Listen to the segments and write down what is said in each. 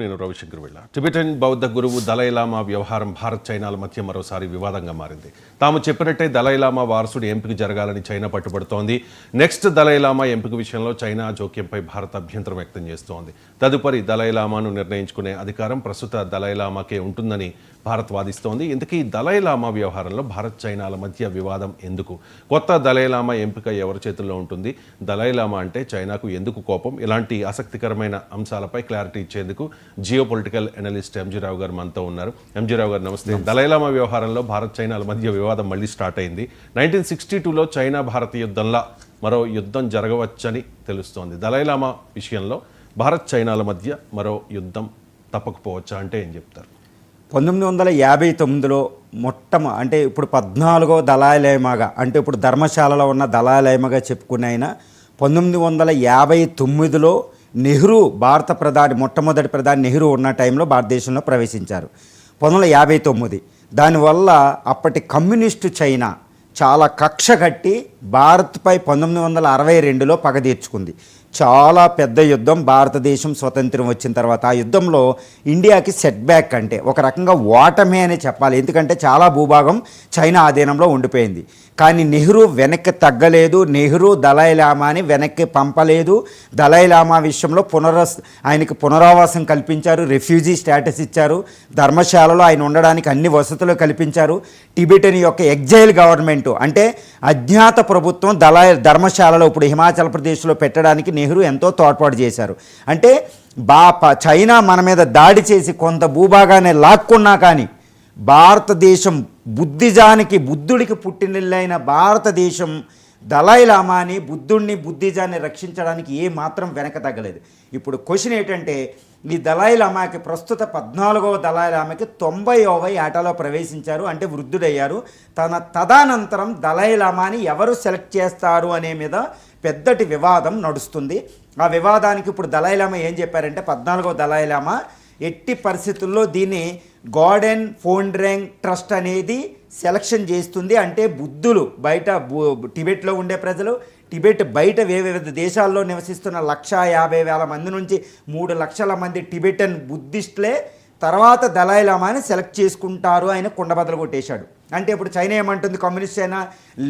నేను రవిశంకర్ వెళ్ళ టిబెటన్ బౌద్ధ గురువు దలైలామా వ్యవహారం భారత్ చైనాల మధ్య మరోసారి వివాదంగా మారింది. తాము చెప్పినట్టే దలైలామా వారసుడి ఎంపిక జరగాలని చైనా పట్టుబడుతోంది. నెక్స్ట్ దలైలామా ఎంపిక విషయంలో చైనా జోక్యంపై భారత్ అభ్యంతరం వ్యక్తం చేస్తోంది. తదుపరి దలైలామాను నిర్ణయించుకునే అధికారం ప్రస్తుత దలైలామాకే ఉంటుందని భారత్ వాదిస్తోంది. ఇంతకీ దలైలామా వ్యవహారంలో భారత్ చైనాల మధ్య వివాదం ఎందుకు? కొత్త దలైలామా ఎంపిక ఎవరి చేతుల్లో ఉంటుంది? దలైలామా అంటే చైనాకు ఎందుకు కోపం? ఇలాంటి ఆసక్తికరమైన అంశాలపై క్లారిటీ ఇచ్చేందుకు జియో పొలిటికల్ అనలిస్ట్ ఎంజీ రావు గారు మనతో ఉన్నారు. ఎంజీ రావు గారు నమస్తే. దలైలామా వ్యవహారంలో భారత్ చైనాల మధ్య వివాదం మళ్ళీ స్టార్ట్ అయింది. 1962లో చైనా భారత్ యుద్ధంలా మరో యుద్ధం జరగవచ్చని తెలుస్తోంది. దలైలామా విషయంలో భారత్ చైనాల మధ్య మరో యుద్ధం తప్పకపోవచ్చా అంటే ఏం చెప్తారు? 1959లో అంటే ఇప్పుడు 14వ దళాయిలామాగా, అంటే ఇప్పుడు ధర్మశాలలో ఉన్న దళాయిలామాగా చెప్పుకునే ఆయన 1959లో నెహ్రూ భారత ప్రధాని, మొట్టమొదటి ప్రధాని నెహ్రూ ఉన్న టైంలో భారతదేశంలో ప్రవేశించారు 1959. దానివల్ల అప్పటి కమ్యూనిస్టు చైనా చాలా కక్ష కట్టి భారత్పై 1962లో పగ తీర్చుకుంది. చాలా పెద్ద యుద్ధం. భారతదేశం స్వతంత్రం వచ్చిన తర్వాత ఆ యుద్ధంలో ఇండియాకి సెట్ బ్యాక్, అంటే ఒక రకంగా ఓటమే అని చెప్పాలి. ఎందుకంటే చాలా భూభాగం చైనా ఆధీనంలో ఉండిపోయింది. కానీ నెహ్రూ వెనక్కి తగ్గలేదు. నెహ్రూ దలైలామాని వెనక్కి పంపలేదు. దలైలామా విషయంలో ఆయనకి పునరావాసం కల్పించారు, రెఫ్యూజీ స్టేటస్ ఇచ్చారు, ధర్మశాలలో ఆయన ఉండడానికి అన్ని వసతులు కల్పించారు. టిబెటన్ యొక్క ఎగ్జైల్ గవర్నమెంట్, అంటే అజ్ఞాత ప్రభుత్వం ధర్మశాలలో ఇప్పుడు హిమాచల్ ప్రదేశ్లో పెట్టడానికి నెహ్రూ ఎంతో తోడ్పాటు చేశారు. అంటే చైనా మన మీద దాడి చేసి కొంత భూభాగాన్ని లాక్కున్నా కానీ భారతదేశం బుద్ధుడికి పుట్టినిల్లైన భారతదేశం దలైలామాని, బుద్ధిజాన్ని రక్షించడానికి ఏ మాత్రం వెనక తగ్గలేదు. ఇప్పుడు క్వశ్చన్ ఏంటంటే, ఈ దలైలామాకి ప్రస్తుత 14వ దలైలామాకి 90వ ఏటలో ప్రవేశించారు, అంటే వృద్ధుడయ్యారు. తదనంతరం దలైలామాని ఎవరు సెలెక్ట్ చేస్తారు అనే మీద పెద్దటి వివాదం నడుస్తుంది. ఆ వివాదానికి ఇప్పుడు దలైలామా ఏం చెప్పారంటే, 14వ దలైలామా ఎట్టి పరిస్థితుల్లో దీన్ని గార్డెన్ ఫోండ్రెంగ్ ట్రస్ట్ అనేది సెలక్షన్ చేస్తుంది. అంటే బుద్ధులు బయట టిబెట్లో ఉండే ప్రజలు, టిబెట్ బయట వివిధ దేశాల్లో నివసిస్తున్న 150,000 మంది నుంచి 3 లక్షల మంది టిబెటన్ బుద్ధిస్టులే తర్వాత దలైలామాని సెలెక్ట్ చేసుకుంటారు. ఆయన కుండబద్దలు కొట్టేశాడు. అంటే ఇప్పుడు చైనా ఏమంటుంది, కమ్యూనిస్ట్ చైనా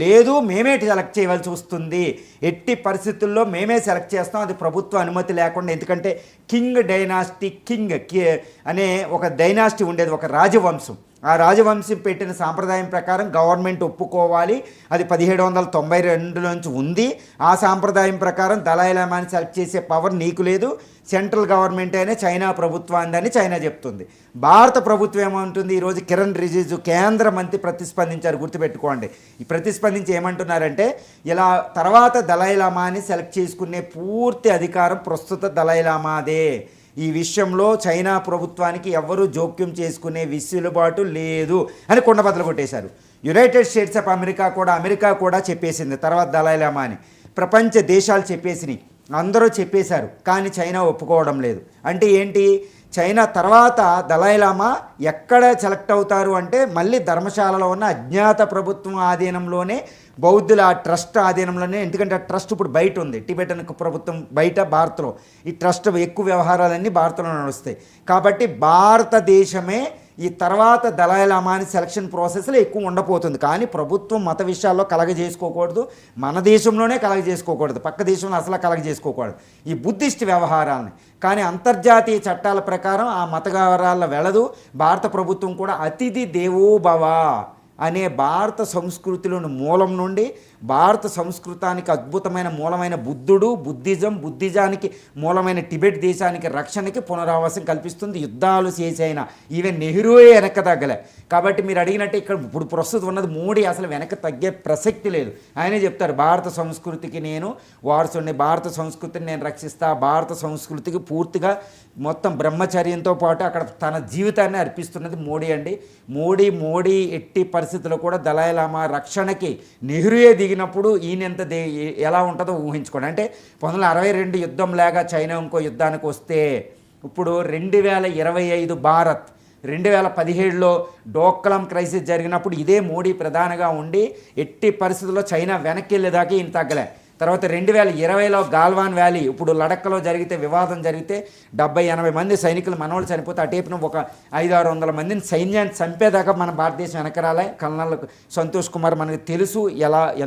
లేదు, మేమే సెలెక్ట్ చేయవలసి వస్తుంది, ఎట్టి పరిస్థితుల్లో మేమే సెలెక్ట్ చేస్తాం, అది ప్రభుత్వ అనుమతి లేకుండా. ఎందుకంటే కింగ్ అనే ఒక డైనాసిటీ ఉండేది, ఒక రాజవంశం. ఆ రాజవంశం పెట్టిన సాంప్రదాయం ప్రకారం గవర్నమెంట్ ఒప్పుకోవాలి. అది 1792 నుంచి ఉంది. ఆ సాంప్రదాయం ప్రకారం దలైలామాని సెలెక్ట్ చేసే పవర్ నీకు లేదు, సెంట్రల్ గవర్నమెంట్ అయినా చైనా ప్రభుత్వాన్ని చైనా చెప్తుంది. భారత ప్రభుత్వం ఏమంటుంది, ఈరోజు కిరణ్ రిజిజు కేంద్ర మంత్రి ప్రతిస్పందించారు, గుర్తుపెట్టుకోండి. ఈ ప్రతిస్పందించి ఏమంటున్నారంటే, ఇలా తర్వాత దలైలామాని సెలెక్ట్ చేసుకునే పూర్తి అధికారం ప్రస్తుత దలైలామాదే. ఈ విషయంలో చైనా ప్రభుత్వానికి ఎవరు జోక్యం చేసుకునే వెసులుబాటు లేదు అని కుండబద్దలు కొట్టేశారు. యునైటెడ్ స్టేట్స్ ఆఫ్ అమెరికా కూడా చెప్పేసింది తర్వాత దలైలామా అని. ప్రపంచ దేశాలు చెప్పేసినాయి, అందరూ చెప్పేశారు. కానీ చైనా ఒప్పుకోవడం లేదు. అంటే ఏంటి, చైనా తర్వాత దలైలామా ఎక్కడ సెలెక్ట్ అవుతారు అంటే మళ్ళీ ధర్మశాలలో ఉన్న అజ్ఞాత ప్రభుత్వం ఆధీనంలోనే, బౌద్ధుల ట్రస్ట్ ఆధీనంలోనే. ఎందుకంటే ఆ ట్రస్ట్ ఇప్పుడు బయట ఉంది, టిబెటన్ ప్రభుత్వం బయట, భారత్లో ఈ ట్రస్ట్ ఎక్కువ వ్యవహారాలన్నీ భారత్లో నడుస్తాయి. కాబట్టి భారతదేశమే ఈ తర్వాత దలైలామాని సెలక్షన్ ప్రాసెస్లో ఎక్కువ ఉండబోతుంది. కానీ ప్రభుత్వం మత విషయాల్లో కలగజేసుకోకూడదు, మన దేశంలోనే కలగజేసుకోకూడదు, పక్క దేశంలో అసలు కలగజేసుకోకూడదు ఈ బుద్ధిస్ట్ వ్యవహారాలని. కానీ అంతర్జాతీయ చట్టాల ప్రకారం ఆ మత వ్యవహారాల్లో వెళ్ళదు. భారత ప్రభుత్వం కూడా అతిథి దేవోభవ అనే భారత సంస్కృతిలోని మూలం నుండి, భారత సంస్కృతానికి అద్భుతమైన మూలమైన బుద్ధిజానికి మూలమైన టిబెట్ దేశానికి రక్షణకి పునరావాసం కల్పిస్తుంది. యుద్ధాలు చేసైనా ఈవెన్ నెహ్రూయే వెనక్కి తగ్గలే. కాబట్టి మీరు అడిగినట్టే ఇక్కడ ఇప్పుడు ప్రస్తుతం ఉన్నది మోడీ అసలు వెనక్కి తగ్గే ప్రసక్తి లేదు. ఆయనే చెప్తారు, భారత సంస్కృతికి నేను వారసుని, భారత సంస్కృతిని నేను రక్షిస్తా, భారత సంస్కృతికి పూర్తిగా మొత్తం బ్రహ్మచర్యంతో పాటు అక్కడ తన జీవితాన్ని అర్పిస్తున్నది మోడీ అండి. మోడీ ఎట్టి పరిస్థితుల్లో కూడా దలైలామా రక్షణకి నెహ్రూయే దిగినప్పుడు ఈయనంత ఎలా ఉంటుందో ఊహించుకోండి. అంటే 1962 యుద్ధం లాగా చైనా ఇంకో యుద్ధానికి వస్తే, ఇప్పుడు 2025 భారత్, 2017లో డోక్లాం క్రైసిస్ జరిగినప్పుడు ఇదే మోడీ ప్రధానిగా ఉండి ఎట్టి పరిస్థితుల్లో చైనా వెనక్కి వెళ్ళేదాకా ఈయన తగ్గలే. తర్వాత 2020లో గాల్వాన్ వ్యాలీ, ఇప్పుడు లడఖ్లో జరిగితే వివాదం జరిగితే 70-80 మంది సైనికులు మనవాళ్ళు చనిపోతే అటేపున ఒక 500-600 మందిని సైన్యాన్ని చంపేదాకా మన భారతదేశం వెనకరాలే. కల్నల్ సంతోష్ కుమార్ మనకు తెలుసు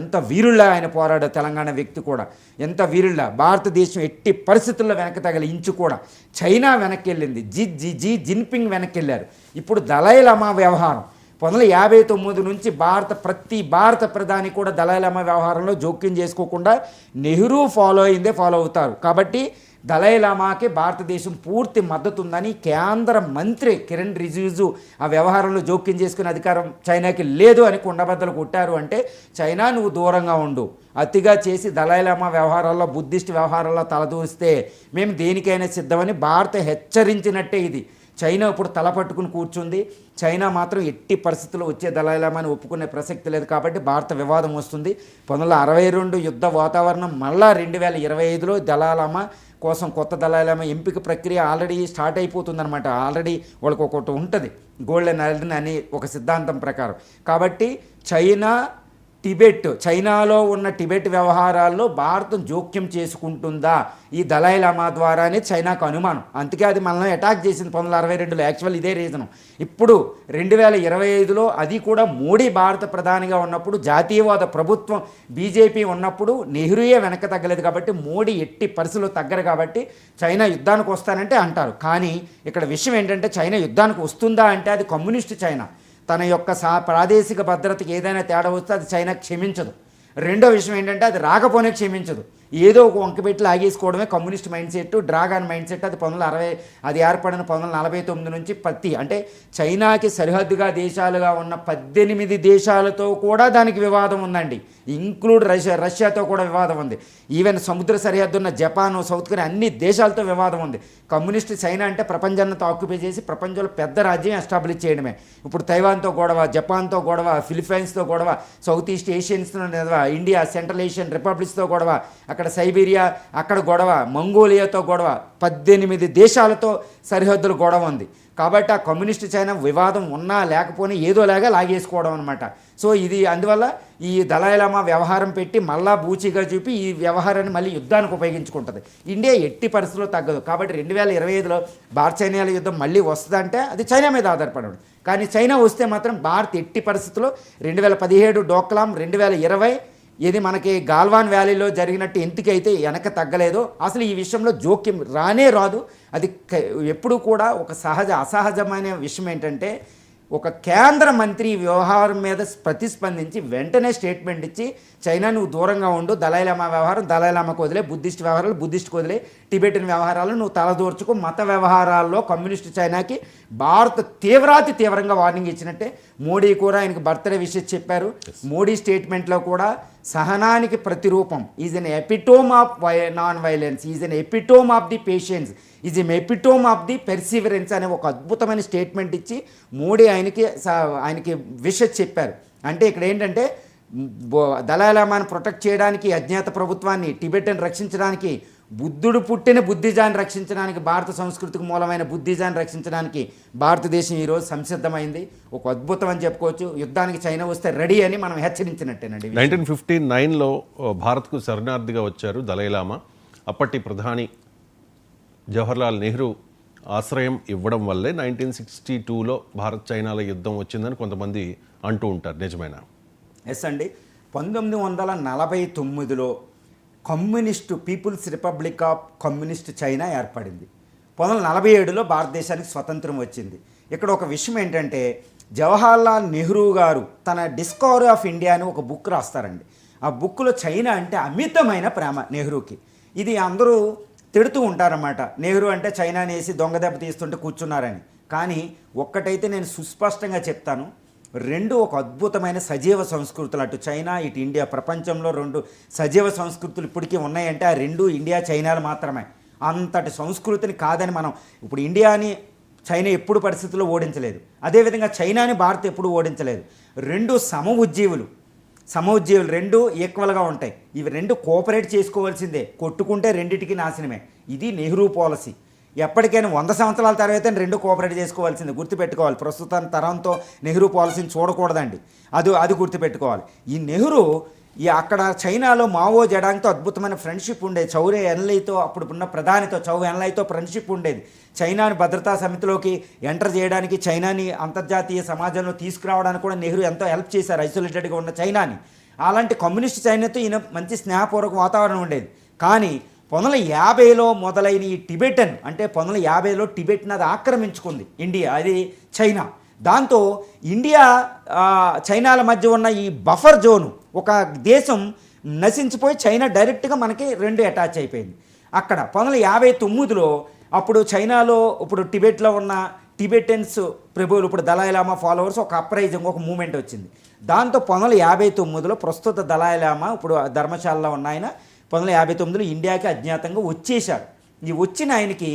ఎంత వీరుళ్ళ ఆయన పోరాడు. తెలంగాణ వ్యక్తి కూడా ఎంత వీరుళ్ళ. భారతదేశం ఎట్టి పరిస్థితుల్లో వెనక్కి తగలి ఇంచు కూడా. చైనా వెనక్కి వెళ్ళింది, జీ జిన్పింగ్ వెనక్కి వెళ్ళారు. ఇప్పుడు దలైలామా వ్యవహారం 1959 నుంచి ప్రతి భారత ప్రధాని కూడా దలైలామా వ్యవహారంలో జోక్యం చేసుకోకుండా నెహ్రూ ఫాలో అవుతారు. కాబట్టి దలైలామాకి భారతదేశం పూర్తి మద్దతు ఉందని కేంద్ర మంత్రి కిరణ్ రిజిజు ఆ వ్యవహారంలో జోక్యం చేసుకునే అధికారం చైనాకి లేదు అని కుండబద్దలు కొట్టారు. అంటే చైనా నువ్వు దూరంగా ఉండు, అతిగా చేసి దలైలామా వ్యవహారాల్లో బుద్ధిస్ట్ వ్యవహారాల్లో తలదూస్తే మేము దేనికైనా సిద్ధమని భారత హెచ్చరించినట్టే ఇది. చైనా ఇప్పుడు తలపట్టుకుని కూర్చుంది. చైనా మాత్రం ఎట్టి పరిస్థితుల్లో వచ్చే దలైలామాని ఒప్పుకునే ప్రసక్తి లేదు. కాబట్టి భారత వివాదం వస్తుంది. 1962 యుద్ధ వాతావరణం మళ్ళా 2025లో దలైలామా కోసం కొత్త దలైలామా ఎంపిక ప్రక్రియ ఆల్రెడీ స్టార్ట్ అయిపోతుందన్నమాట. ఆల్రెడీ వాళ్ళకి ఒకటి ఉంటుంది గోల్డెన్ ఐలాండ్ అని ఒక సిద్ధాంతం ప్రకారం. కాబట్టి చైనాలో ఉన్న టిబెట్ వ్యవహారాల్లో భారతం జోక్యం చేసుకుంటుందా ఈ దలైలామా ద్వారా అనేది చైనాకు అనుమానం. అందుకే అది మనల్ని అటాక్ చేసింది 1962లో. యాక్చువల్ ఇదే రీజను. ఇప్పుడు 2025లో అది కూడా మోడీ భారత ప్రధానిగా ఉన్నప్పుడు, జాతీయవాద ప్రభుత్వం బీజేపీ ఉన్నప్పుడు నెహ్రూయే వెనక్కి తగ్గలేదు. కాబట్టి మోడీ ఎట్టి పరిస్థితుల్లో తగ్గరు. కాబట్టి చైనా యుద్ధానికి వస్తానంటే అంటారు. కానీ ఇక్కడ విషయం ఏంటంటే చైనా యుద్ధానికి వస్తుందా అంటే అది కమ్యూనిస్ట్ చైనా. తన యొక్క ప్రాదేశిక భద్రతకి ఏదైనా తేడా వస్తే అది చైనా క్షమించదు. రెండో విషయం ఏంటంటే అది రాకపోనే క్షమించదు. ఏదో ఒక వంకపెట్టి లాగేసుకోవడమే communist mind set, dragon mind set. అది 1960 అది ఏర్పడిన 1949 నుంచి అంటే చైనాకి సరిహద్దుగా దేశాలుగా ఉన్న 18 దేశాలతో కూడా దానికి వివాదం ఉందండి. ఇంక్లూడ్ రష్యాతో కూడా వివాదం ఉంది. ఈవెన్ సముద్ర సరిహద్దు ఉన్న జపాన్, సౌత్ కొరియా అన్ని దేశాలతో వివాదం ఉంది. కమ్యూనిస్ట్ చైనా అంటే ప్రపంచాన్నంతా ఆక్యుపై చేసి ప్రపంచంలో పెద్ద రాజ్యం ఎస్టాబ్లిష్ చేయడమే. ఇప్పుడు తైవాన్తో గొడవ, జపాన్తో గొడవ, ఫిలిప్పైన్స్తో గొడవ, south east Asians India, central Asian రిపబ్లిక్స్తో గొడవ, అక్కడ సైబీరియా అక్కడ గొడవ, మంగోలియాతో గొడవ, 18 దేశాలతో సరిహద్దులు గొడవ ఉంది. కాబట్టి ఆ కమ్యూనిస్ట్ చైనా వివాదం ఉన్నా లేకపోయినా ఏదోలాగా లాగేసుకోవడం అనమాట. సో ఇది అందువల్ల ఈ దలైలామా వ్యవహారం పెట్టి మళ్ళా బూచిగా చూపి ఈ వ్యవహారాన్ని మళ్ళీ యుద్ధానికి ఉపయోగించుకుంటుంది. ఇండియా ఎట్టి పరిస్థితుల్లో తగ్గదు. కాబట్టి 2025లో భారత చైనాల యుద్ధం మళ్ళీ వస్తుందంటే అది చైనా మీద ఆధారపడదు. కానీ చైనా వస్తే మాత్రం భారత్ ఎట్టి పరిస్థితుల్లో 2017 డోక్లాం, 2020 ఇది మనకి గాల్వాన్ వ్యాలీలో జరిగినట్టు ఎందుకైతే వెనక తగ్గలేదో అసలు ఈ విషయంలో జోక్యం రానే రాదు. అది ఎప్పుడు కూడా ఒక అసహజమైన విషయం ఏంటంటే ఒక కేంద్ర మంత్రి వ్యవహారం మీద ప్రతిస్పందించి వెంటనే స్టేట్మెంట్ ఇచ్చి చైనా నువ్వు దూరంగా ఉండు, దలైలామా వ్యవహారం దలైలామాకు వదిలే, బుద్ధిస్ట్ వ్యవహారాలు బుద్ధిస్ట్కి వదిలే, టిబెటన్ వ్యవహారాలు నువ్వు తలదూర్చుకో, మత వ్యవహారాల్లో కమ్యూనిస్ట్ చైనాకి భారత్ తీవ్రంగా వార్నింగ్ ఇచ్చినట్టే. మోడీ కూడా ఆయనకు బర్త్డే విషెస్ చెప్పారు. మోడీ స్టేట్మెంట్లో కూడా సహనానికి ప్రతిరూపం, is an epitome of non violence, is an epitome of the patience, is an epitome of the perseverance అనే ఒక అద్భుతమైన స్టేట్మెంట్ ఇచ్చి మోడీ ఆయనకి విషెస్ చెప్పారు. అంటే ఇక్కడ ఏంటంటే దలైలామాను ప్రొటెక్ట్ చేయడానికి, అజ్ఞాత ప్రభుత్వాన్ని, టిబెట్ని రక్షించడానికి, బుద్ధుడు పుట్టిన బుద్ధిజాన్ని రక్షించడానికి, భారత సంస్కృతికి మూలమైన బుద్ధిజాన్ని రక్షించడానికి భారతదేశం ఈరోజు సంసిద్ధమైంది. ఒక అద్భుతం అని చెప్పుకోవచ్చు. యుద్ధానికి చైనా వస్తే రెడీ అని మనం హెచ్చరించినట్టేనండి. 1959లో భారత్కు శరణార్థిగా వచ్చారు దలైలామా. అప్పటి ప్రధాని జవహర్లాల్ నెహ్రూ ఆశ్రయం ఇవ్వడం వల్లే 1962లో భారత్ చైనాల యుద్ధం వచ్చిందని కొంతమంది అంటూ ఉంటారు. నిజమేనా? ఎస్ అండి. 1949లో communist people's republic of communist China ఏర్పడింది. 1947లో భారతదేశానికి స్వతంత్రం వచ్చింది. ఇక్కడ ఒక విషయం ఏంటంటే జవహర్లాల్ నెహ్రూ గారు తన డిస్కవరీ ఆఫ్ ఇండియా అని ఒక బుక్ రాస్తారండి. ఆ బుక్లో చైనా అంటే అమితమైన ప్రేమ నెహ్రూకి. ఇది అందరూ తిడుతూ ఉంటారన్నమాట. నెహ్రూ అంటే చైనాని వేసి దొంగ దెబ్బ తీస్తుంటే కూర్చున్నారని. కానీ ఒక్కటైతే నేను సుస్పష్టంగా చెప్తాను, రెండు ఒక అద్భుతమైన సజీవ సంస్కృతులు, అటు చైనా ఇటు ఇండియా. ప్రపంచంలో 2 సజీవ సంస్కృతులు ఇప్పటికీ ఉన్నాయంటే ఆ 2 ఇండియా చైనాలు మాత్రమే. అంతటి సంస్కృతిని కాదని మనం ఇప్పుడు ఇండియాని చైనా ఎప్పుడు పరిస్థితుల్లో ఓడించలేదు, అదేవిధంగా చైనాని భారత్ ఎప్పుడు ఓడించలేదు. 2 సమఉజ్జీవులు 2 ఈక్వల్గా ఉంటాయి. ఇవి 2 కోఆపరేట్ చేసుకోవాల్సిందే. కొట్టుకుంటే రెండిటికి నాశనమే. ఇది నెహ్రూ పాలసీ. ఎప్పటికైనా 100 సంవత్సరాల తర్వాత 2 కోఆపరేట్ చేసుకోవాల్సిందే. గుర్తుపెట్టుకోవాలి. ప్రస్తుతం తరంతో నెహ్రూ పాలసీని చూడకూడదండి. అది గుర్తుపెట్టుకోవాలి. ఈ నెహ్రూ అక్కడ చైనాలో మావో జడాంగ్తో అద్భుతమైన ఫ్రెండ్షిప్ ఉండేది. చౌ ఎన్లైతో అప్పుడు ఉన్న ప్రధానితో చౌ ఎన్లైతో ఫ్రెండ్షిప్ ఉండేది. చైనాని భద్రతా సమితిలోకి ఎంటర్ చేయడానికి, చైనాని అంతర్జాతీయ సమాజంలో తీసుకురావడానికి కూడా నెహ్రూ ఎంతో హెల్ప్ చేశారు, ఐసోలేటెడ్గా ఉన్న చైనాని. అలాంటి కమ్యూనిస్ట్ చైనాతో ఈయన మంచి స్నేహపూర్వక వాతావరణం ఉండేది. కానీ 1950లో మొదలైన ఈ టిబెటన్ అంటే 1950లో టిబెట్ని అది ఆక్రమించుకుంది ఇండియా, అది చైనా. దాంతో ఇండియా చైనాల మధ్య ఉన్న ఈ బఫర్ జోను ఒక దేశం నశించిపోయి చైనా డైరెక్ట్గా మనకి రెండు అటాచ్ అయిపోయింది. అక్కడ 1959లో అప్పుడు చైనాలో ఇప్పుడు టిబెట్లో ఉన్న టిబెటన్స్ ప్రభువులు ఇప్పుడు దలాయిలామా ఫాలోవర్స్ ఒక అప్రైజింగ్ ఒక మూమెంట్ వచ్చింది. దాంతో 1959లో ప్రస్తుత దలాయిలామా ఇప్పుడు ధర్మశాలలో ఉన్న ఆయన 1959లో ఇండియాకి అజ్ఞాతంగా వచ్చేశారు. ఈ వచ్చిన ఆయనకి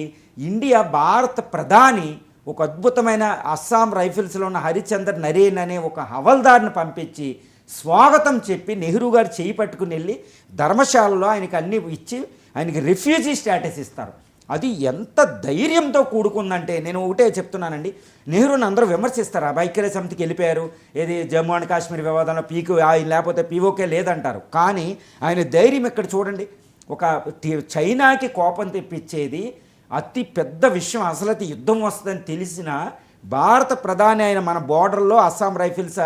ఇండియా భారత ప్రధాని ఒక అద్భుతమైన అస్సాం రైఫిల్స్లో ఉన్న హరిచందర్ నరేన్ అనే ఒక హవల్దార్ని పంపించి స్వాగతం చెప్పి నెహ్రూ గారు చేయి పట్టుకుని వెళ్ళి ధర్మశాలలో ఆయనకి అన్నీ ఇచ్చి ఆయనకి రిఫ్యూజీ స్టేటస్ ఇస్తారు. అది ఎంత ధైర్యంతో కూడుకుందంటే, నేను ఒకటే చెప్తున్నానండి, నెహ్రూని అందరూ విమర్శిస్తారు, ఐక్యరాజ్య సమితికి వెళ్ళిపోయారు, ఏది జమ్మూ అండ్ కాశ్మీర్ వివాదంలో లేకపోతే పీఓకే లేదంటారు. కానీ ఆయన ధైర్యం ఇక్కడ చూడండి. ఒక చైనాకి కోపం తెప్పించేది అతి పెద్ద విషయం, అసలు యుద్ధం వస్తుందని తెలిసిన భారత ప్రధాని ఆయన మన బోర్డర్లో అస్సాం రైఫిల్స్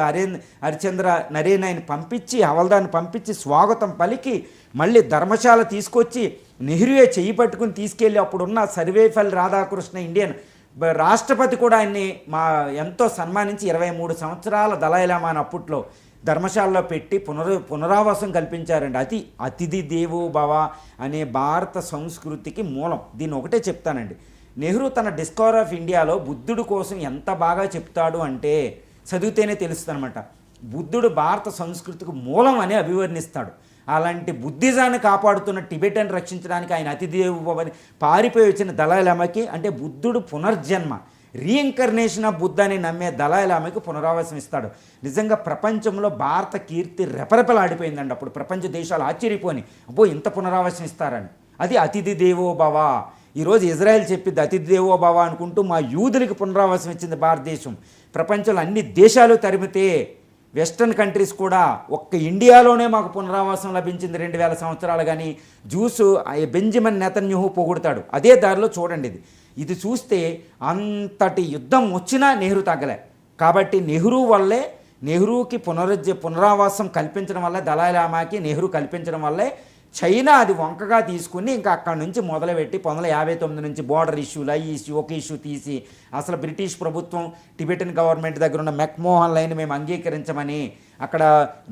హరిచంద్ర నరేన్ ఆయన పంపించి హవల్దార్ని పంపించి స్వాగతం పలికి మళ్ళీ ధర్మశాల తీసుకొచ్చి నెహ్రూయే చెయ్యి పట్టుకుని తీసుకెళ్ళి అప్పుడున్న సర్వేపల్లి రాధాకృష్ణ ఇండియన్ రాష్ట్రపతి కూడా ఆయన్ని ఎంతో సన్మానించి 23 సంవత్సరాల దలైలామాని అప్పట్లో ధర్మశాలలో పెట్టి పునరావాసం కల్పించారండి. అతిథి దేవో భవ అనే భారత సంస్కృతికి మూలం. దీన్ని ఒకటే చెప్తానండి, నెహ్రూ తన డిస్కవర్ ఆఫ్ ఇండియాలో బుద్ధుడు కోసం ఎంత బాగా చెప్తాడు అంటే చదివితేనే తెలుస్తుందన్నమాట. బుద్ధుడు భారత సంస్కృతికి మూలం అని అభివర్ణిస్తాడు. అలాంటి బుద్ధిజాన్ని కాపాడుతున్న టిబెటన్ రక్షించడానికి ఆయన అతిథిదేవోభవని పారిపోయి వచ్చిన దలైలామాకి, అంటే బుద్ధుడు పునర్జన్మ రీఇన్కర్నేషన్ ఆఫ్ బుద్ధ అని నమ్మే దలైలామాకి పునరావాసం ఇస్తాడు. నిజంగా ప్రపంచంలో భారత కీర్తి రెపరెపలాడిపోయిందండి. అప్పుడు ప్రపంచ దేశాలు ఆశ్చర్యపోని, అబ్బో ఇంత పునరావాసం ఇస్తారని. అది అతిథి దేవోభవ. ఈరోజు ఇజ్రాయెల్ చెప్పింది అతిథి దేవోభవ అనుకుంటూ మా యూదులకి పునరావాసం ఇచ్చింది భారతదేశం. ప్రపంచంలో అన్ని దేశాలు తరిమితే వెస్టర్న్ కంట్రీస్ కూడా ఒక్క ఇండియాలోనే మాకు పునరావాసం లభించింది 2000 సంవత్సరాలు. కానీ జూసు బెంజమిన్ నెతన్యాహు పొగుడతాడు. అదే దారిలో చూడండి, ఇది చూస్తే అంతటి యుద్ధం వచ్చినా నెహ్రూ తగ్గలే. కాబట్టి నెహ్రూకి పునరావాసం కల్పించడం వల్ల, దలైలామాకి నెహ్రూ కల్పించడం వల్లే చైనా అది వంకగా తీసుకుని ఇంకా అక్కడి నుంచి మొదలుపెట్టి 1959 నుంచి బోర్డర్ ఇష్యూలు ఒక ఇష్యూ తీసి అసలు బ్రిటిష్ ప్రభుత్వం టిబెటన్ గవర్నమెంట్ దగ్గర ఉన్న మెక్మోహన్ లైన్ మేము అంగీకరించమని అక్కడ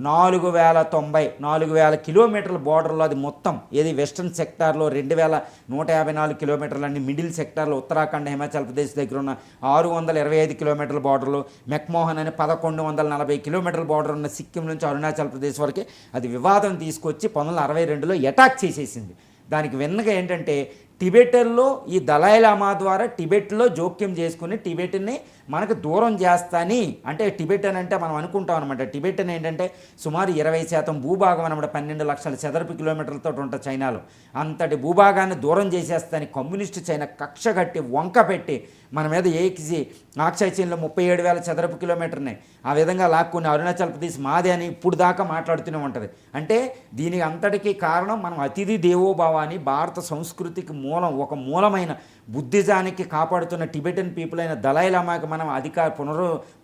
4000 కిలోమీటర్ల బోర్డర్లో అది మొత్తం ఏది వెస్టర్న్ సెక్టార్లో 2154 కిలోమీటర్లన్నీ, మిడిల్ సెక్టార్లో ఉత్తరాఖండ్ హిమాచల్ ప్రదేశ్ దగ్గర ఉన్న 625 కిలోమీటర్ల బోర్డర్లు, మెక్మోహన్ అని 1140 కిలోమీటర్ల బోర్డర్ ఉన్న సిక్కిం నుంచి అరుణాచల్ ప్రదేశ్ వరకు అది వివాదం తీసుకొచ్చి 1962లో అటాక్ చేసేసింది. దానికి వెన్నగా ఏంటంటే టిబెటన్లో ఈ దలైలామా ద్వారా టిబెట్లో జోక్యం చేసుకుని టిబెట్ని మనకు దూరం చేస్తాని, అంటే టిబెటన్ అంటే మనం అనుకుంటాం అనమాట, టిబెటన్ ఏంటంటే సుమారు 20% భూభాగం అనమాట, 12 లక్షల చదరపు కిలోమీటర్లతో ఉంటుంది చైనాలో. అంతటి భూభాగాన్ని దూరం చేసేస్తాని కమ్యూనిస్టు చైనా కక్ష కట్టి వంక పెట్టి మన మీద ఏకిసి ఆక్షయ చైన్లో 37,000 చదరపు కిలోమీటర్ని ఆ విధంగా లాక్కుని అరుణాచల్ ప్రదేశ్ మాదే అని ఇప్పుడు దాకా మాట్లాడుతూనే ఉంటుంది. అంటే దీనికి అంతటికీ కారణం మనం అతిథి దేవోభవ అని భారత సంస్కృతికి ఒక మూలమైన బుద్ధిజానికి కాపాడుతున్న టిబెటన్ పీపుల్ అయిన దలైలామాకి మనం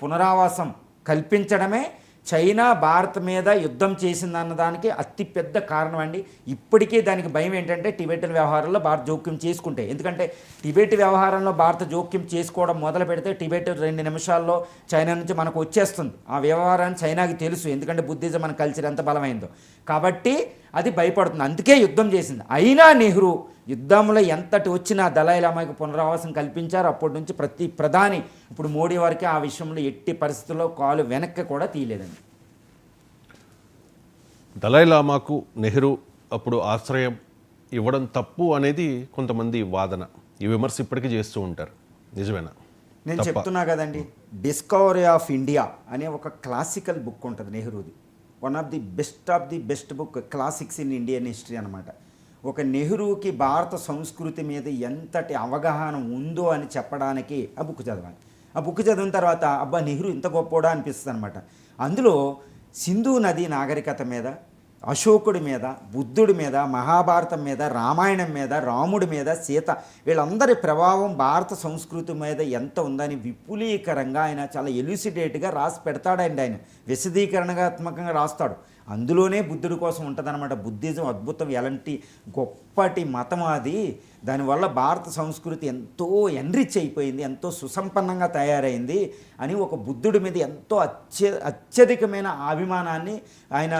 పునరావాసం కల్పించడమే చైనా భారత్ మీద యుద్ధం చేసిందన్న దానికి అతిపెద్ద కారణం అండి. ఇప్పటికీ దానికి భయం ఏంటంటే టిబెటన్ వ్యవహారంలో భారత జోక్యం చేసుకుంటే, ఎందుకంటే టిబెట్ వ్యవహారంలో భారత జోక్యం చేసుకోవడం మొదలు పెడితే టిబెట్ 2 నిమిషాల్లో చైనా నుంచి మనకు వచ్చేస్తుంది. ఆ వ్యవహారాన్ని చైనాకి తెలుసు, ఎందుకంటే బుద్ధిజం మన కల్చర్ ఎంత బలమైందో. కాబట్టి అది భయపడుతుంది, అందుకే యుద్ధం చేసింది. అయినా నెహ్రూ యుద్ధంలో ఎంతటి వచ్చినా దలైలామాకి పునరావాసం కల్పించారు. అప్పటి నుంచి ప్రతి ప్రధాని ఇప్పుడు మోడీ వారికి ఆ విషయంలో ఎట్టి పరిస్థితుల్లో కాలు వెనక్కి కూడా తీయలేదండి. దలైలామాకు నెహ్రూ అప్పుడు ఆశ్రయం ఇవ్వడం తప్పు అనేది కొంతమంది వాదన. ఈ విమర్శ ఇప్పటికీ చేస్తూ ఉంటారు, నిజమేనా? నేను చెప్తున్నా కదండి, డిస్కవరీ ఆఫ్ ఇండియా అనే ఒక క్లాసికల్ బుక్ ఉంటుంది నెహ్రూది. One of the best book, classics in Indian history అనమాట. ఒక నెహ్రూకి భారత సంస్కృతి మీద ఎంతటి అవగాహన ఉందో అని చెప్పడానికి ఆ బుక్ చదవాలి. ఆ బుక్ చదివిన తర్వాత అబ్బా నెహ్రూ ఇంత గొప్పోడా అనిపిస్తుంది అనమాట. అందులో సింధు నది నాగరికత మీద, అశోకుడి మీద, బుద్ధుడి మీద, మహాభారతం మీద, రామాయణం మీద, రాముడి మీద, సీత, వీళ్ళందరి ప్రభావం భారత సంస్కృతి మీద ఎంత ఉందని విపులీకరంగా ఆయన చాలా ఎల్యూసిడేట్గా రాసి పెడతాడండి. ఆయన విశదీకరణాత్మకంగా రాస్తాడు. అందులోనే బుద్ధుడి కోసం ఉంటుందన్నమాట. బుద్ధిజం అద్భుతం, ఎలాంటి గొప్పటి మతం అది. దానివల్ల భారత సంస్కృతి ఎంతో ఎన్రిచ్ అయిపోయింది, ఎంతో సుసంపన్నంగా తయారైంది అని ఒక బుద్ధుడి మీద ఎంతో అత్యధికమైన అభిమానాన్ని ఆయన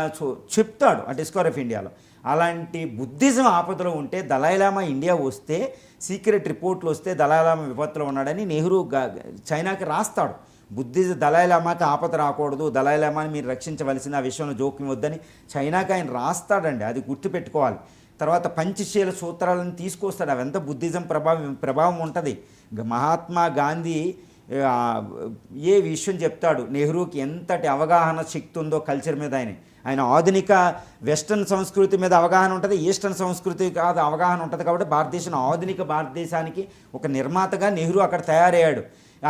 చెప్తాడు ఆ డిస్కవర్ ఆఫ్ ఇండియాలో. అలాంటి బుద్ధిజం ఆపదలో ఉంటే దలైలామా ఇండియా వస్తే, సీక్రెట్ రిపోర్ట్లు వస్తే దలైలామా విపత్తులో ఉన్నాడని నెహ్రూ చైనాకి రాస్తాడు. దలైలామాకి ఆపద రాకూడదు, దలైలామాని మీరు రక్షించవలసిన ఆ విషయంలో జోక్యం వద్దని చైనాకి ఆయన రాస్తాడండి. అది గుర్తుపెట్టుకోవాలి. తర్వాత పంచశీల సూత్రాలను తీసుకొస్తాడు. అవంతా బుద్ధిజం ప్రభావం ఉంటుంది. మహాత్మా గాంధీ ఏ విషయం చెప్తాడు, నెహ్రూకి ఎంతటి అవగాహన శక్తి ఉందో కల్చర్ మీద. ఆయన ఆధునిక వెస్ట్రన్ సంస్కృతి మీద అవగాహన ఉంటుంది, ఈస్టర్న్ సంస్కృతి కాదు అవగాహన ఉంటుంది. కాబట్టి భారతదేశం ఆధునిక భారతదేశానికి ఒక నిర్మాతగా నెహ్రూ అక్కడ తయారయ్యాడు.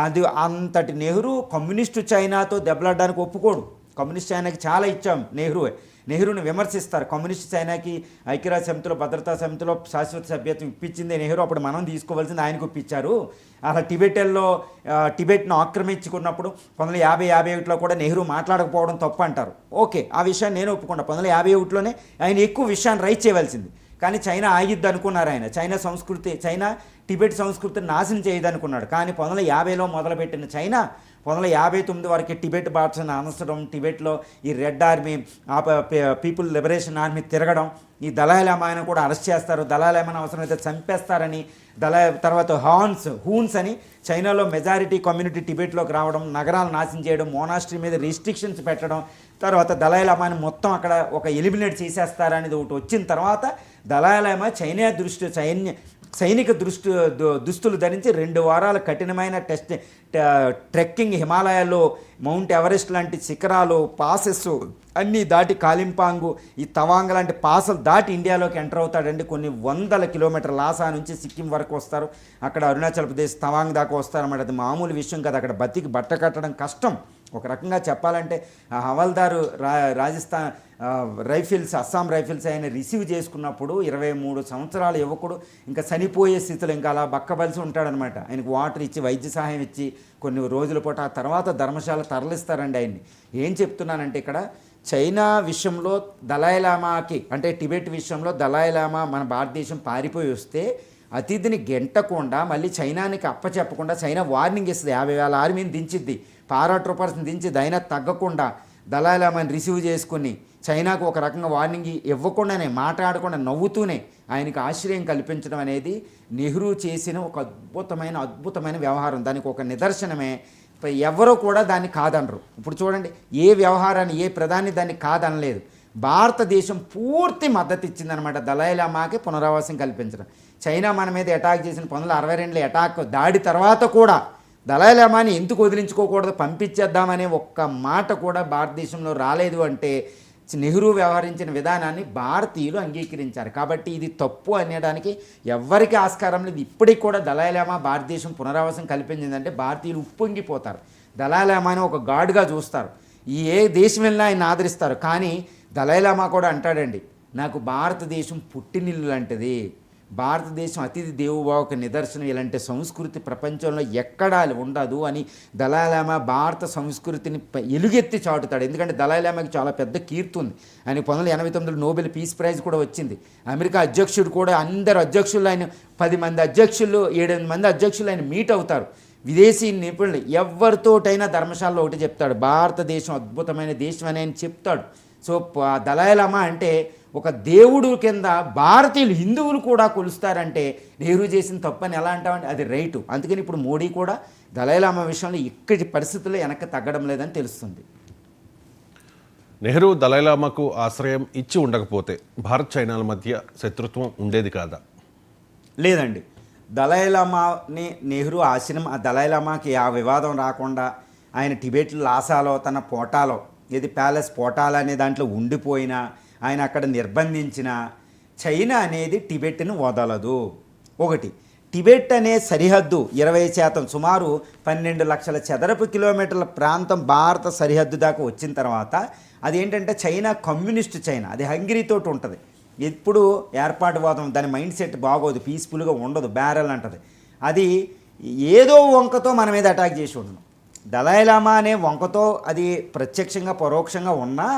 అది అంతటి నెహ్రూ కమ్యూనిస్టు చైనాతో దెబ్బలాడడానికి ఒప్పుకోడు. కమ్యూనిస్ట్ చైనాకి చాలా ఇచ్చాం నెహ్రూని విమర్శిస్తారు. కమ్యూనిస్ట్ చైనాకి ఐక్యరాజ్య సమితిలో, భద్రతా సమితిలో శాశ్వత సభ్యత్వం ఇప్పించింది నెహ్రూ, అప్పుడు మనం తీసుకోవాల్సింది ఆయనకు ఇప్పించారు. అలా టిబెట్ను ఆక్రమించుకున్నప్పుడు 1951లో కూడా నెహ్రూ మాట్లాడకపోవడం తప్పు అంటారు. ఓకే, ఆ విషయాన్ని నేను ఒప్పుకున్నా. 1951లోనే ఆయన ఎక్కువ విషయాన్ని రైట్ చేయవలసింది. కానీ చైనా ఆగిద్ది అనుకున్నారు. ఆయన చైనా టిబెట్ సంస్కృతిని నాశనం చేయదనుకున్నాడు. కానీ 1950లో మొదలుపెట్టిన చైనా 1959 వరకు టిబెట్ భాషను అనసడం, టిబెట్లో ఈ red army, people liberation army తిరగడం, ఈ దలైలామాను కూడా అరెస్ట్ చేస్తారు, దలైలామాను అవసరమైతే చంపేస్తారని, తర్వాత హూన్స్ అని చైనాలో మెజారిటీ కమ్యూనిటీ టిబెట్లోకి రావడం, నగరాలు నాశనం చేయడం, మోనాస్ట్రీ మీద రిస్ట్రిక్షన్స్ పెట్టడం, తర్వాత దలైలామాని మొత్తం అక్కడ ఒక ఎలిమినేట్ చేసేస్తారనేది ఒకటి వచ్చిన తర్వాత దలైలామా సైనిక దుస్తులు ధరించి 2 వారాల కఠినమైన ట్రెక్కింగ్, హిమాలయాల్లో మౌంట్ ఎవరెస్ట్ లాంటి శిఖరాలు, పాసెస్ అన్నీ దాటి, కాలింపాంగు, ఈ తవాంగ్ లాంటి పాసలు దాటి ఇండియాలోకి ఎంటర్ అవుతాడండి. కొన్ని 100 కిలోమీటర్ల లాసా నుంచి సిక్కిం వరకు వస్తారు. అక్కడ అరుణాచల్ ప్రదేశ్ తవాంగ్ దాకా వస్తారన్నమాట. అది మామూలు విషయం కాదు. అక్కడ బట్ట కట్టడం కష్టం. ఒక రకంగా చెప్పాలంటే ఆ హవల్దారు రాజస్థాన్ రైఫిల్స్, అస్సాం రైఫిల్స్ ఆయన రిసీవ్ చేసుకున్నప్పుడు 23 సంవత్సరాల యువకుడు ఇంకా చనిపోయే స్థితిలో ఇంకా అలా బక్కబలిసి ఉంటాడనమాట. ఆయనకు వాటర్ ఇచ్చి, వైద్య సహాయం ఇచ్చి కొన్ని రోజుల పాటు ఆ తర్వాత ధర్మశాల తరలిస్తారండి ఆయన్ని. ఏం చెప్తున్నానంటే ఇక్కడ చైనా విషయంలో దలైలామాకి, అంటే టిబెట్ విషయంలో దలైలామా మన భారతదేశం పారిపోయి వస్తే అతిథిని గెంటకుండా మళ్ళీ చైనానికి అప్పచెప్పకుండా చైనా వార్నింగ్ ఇస్తుంది. 50,000 ఆర్మీని దించిద్ది, పారాట్రూపర్స్ని దించిద్ది. అయినా తగ్గకుండా దలైలామాని రిసీవ్ చేసుకుని చైనాకు ఒక రకంగా వార్నింగ్ ఇవ్వకుండానే, మాట్లాడకుండా నవ్వుతూనే ఆయనకు ఆశ్రయం కల్పించడం అనేది నెహ్రూ చేసిన ఒక అద్భుతమైన వ్యవహారం. దానికి ఒక నిదర్శనమే. ఎవరో కూడా దాన్ని కాదనరు. ఇప్పుడు చూడండి, ఏ వ్యవహారాన్ని, ఏ ప్రధాని దాన్ని కాదనలేదు. భారతదేశం పూర్తి మద్దతు ఇచ్చిందనమాట దలైలామాకి పునరావాసం కల్పించడం. చైనా మన మీద అటాక్ చేసిన 1962 దాడి తర్వాత కూడా దలైలామాని ఎందుకు వదిలించుకోకూడదు, పంపించేద్దామనే ఒక్క మాట కూడా భారతదేశంలో రాలేదు. అంటే నెహ్రూ వ్యవహరించిన విధానాన్ని భారతీయులు అంగీకరించారు. కాబట్టి ఇది తప్పు అనడానికి ఎవ్వరికి ఆస్కారం లేదు. ఇప్పటికి కూడా దలైలామా భారతదేశం పునరావాసం కల్పించిందంటే భారతీయులు ఉప్పొంగిపోతారు. దలైలామాని ఒక గాడ్గా చూస్తారు. ఏ దేశం వెళ్ళినా ఆయన ఆదరిస్తారు. కానీ దలైలామా కూడా అంటాడండి, నాకు భారతదేశం పుట్టినిల్లు లాంటిది, భారతదేశం అతిథి దేవోభావకు నిదర్శనం, ఇలాంటి సంస్కృతి ప్రపంచంలో ఎక్కడా ఉండదు అని దలైలామా భారత సంస్కృతిని ఎలుగెత్తి చాటుతాడు. ఎందుకంటే దలైలామాకి చాలా పెద్ద కీర్తి ఉంది. ఆయనకు 1989 నోబెల్ పీస్ ప్రైజ్ కూడా వచ్చింది. అమెరికా అధ్యక్షుడు కూడా, అందరు అధ్యక్షులు, ఆయన 10 మంది అధ్యక్షులు, 7 మంది అధ్యక్షులు ఆయన మీట్ అవుతారు. విదేశీ నిపుణులు ఎవరితోటైనా ధర్మశాలలో ఒకటి చెప్తాడు, భారతదేశం అద్భుతమైన దేశం అని ఆయన చెప్తాడు. సో దలైలామా అంటే ఒక దేవుడు కింద భారతీయులు, హిందువులు కూడా కొలుస్తారంటే నెహ్రూ చేసిన తప్పని ఎలా అంటామంటే అది రైటు. అందుకని ఇప్పుడు మోడీ కూడా దలైలామా విషయంలో ఇక్కడి పరిస్థితుల్లో వెనక్కి తగ్గడం లేదని తెలుస్తుంది. నెహ్రూ దలైలామాకు ఆశ్రయం ఇచ్చి ఉండకపోతే భారత్ చైనాల మధ్య శత్రుత్వం ఉండేది కాదా? లేదండి. దలైలామాని నెహ్రూ ఆశ్రమం, ఆ దలైలామాకి ఆ వివాదం రాకుండా ఆయన టిబెట్ లాసాలో, తన పోటాలో, ఏది ప్యాలెస్ పోటాలా అనే దాంట్లో ఉండిపోయినా, ఆయన అక్కడ నిర్బంధించిన చైనా అనేది టిబెట్ను వదలదు. ఒకటి, టిబెట్ అనే సరిహద్దు 20% సుమారు 12 లక్షల చదరపు కిలోమీటర్ల ప్రాంతం భారత సరిహద్దు దాకా వచ్చిన తర్వాత అదేంటంటే చైనా కమ్యూనిస్ట్ చైనా, అది హంగరీతో ఉంటుంది. ఎప్పుడు ఏర్పాటువాదం, దాని మైండ్ సెట్ బాగోదు, పీస్ఫుల్గా ఉండదు, బ్యారల్ అంటది. అది ఏదో వంకతో మన మీద అటాక్ చేసి ఉండను. దలైలామా అనే వంకతో అది ప్రత్యక్షంగా పరోక్షంగా ఉన్నా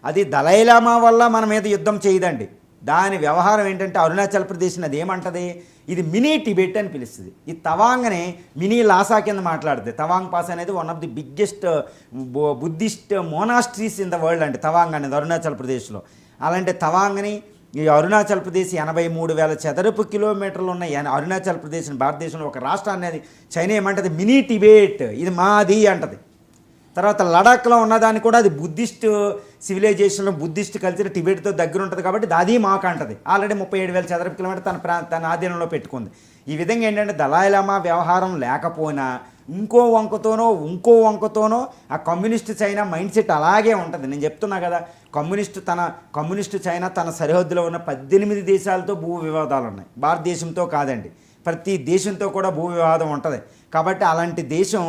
అది దలైలామా వల్ల మన మీద యుద్ధం చేయదండి. దాని వ్యవహారం ఏంటంటే అరుణాచల్ ప్రదేశ్ని అది ఏమంటది, ఇది మినీ టిబెట్ అని పిలుస్తుంది. ఈ తవాంగ్ని మినీ లాసా కింద మాట్లాడుతుంది. తవాంగ్ పాస్ అనేది one of the biggest Buddhist monasteries in the world అండి తవాంగ్ అనేది అరుణాచల్ ప్రదేశ్లో. అలాంటి తవాంగ్ని ఈ అరుణాచల్ ప్రదేశ్ 83,000 చదరపు కిలోమీటర్లు ఉన్న అరుణాచల్ ప్రదేశ్ భారతదేశంలో ఒక రాష్ట్రాన్ని అది చైనా ఏమంటది, మినీ టిబెట్, ఇది మాది అంటది. తర్వాత లడాఖ్లో ఉన్నదాన్ని కూడా అది బుద్ధిస్ట్ సివిలైజేషన్లో బుద్ధిస్ట్ కల్చర్ టిబెట్తో దగ్గర ఉంటుంది కాబట్టి అది మాకు అంటది. ఆల్రెడీ 37,000 చదరపు కిలోమీటర్ తన ఆధీనంలో పెట్టుకుంది. ఈ విధంగా ఏంటంటే దలైలామా వ్యవహారం లేకపోయినా ఇంకో వంకతోనో ఆ కమ్యూనిస్ట్ చైనా మైండ్ సెట్ అలాగే ఉంటుంది. నేను చెప్తున్నా కదా, కమ్యూనిస్ట్ చైనా తన సరిహద్దులో ఉన్న 18 దేశాలతో భూ వివాదాలు ఉన్నాయి. భారతదేశంతో కాదండి, ప్రతి దేశంతో కూడా భూ వివాదం ఉంటుంది. కాబట్టి అలాంటి దేశం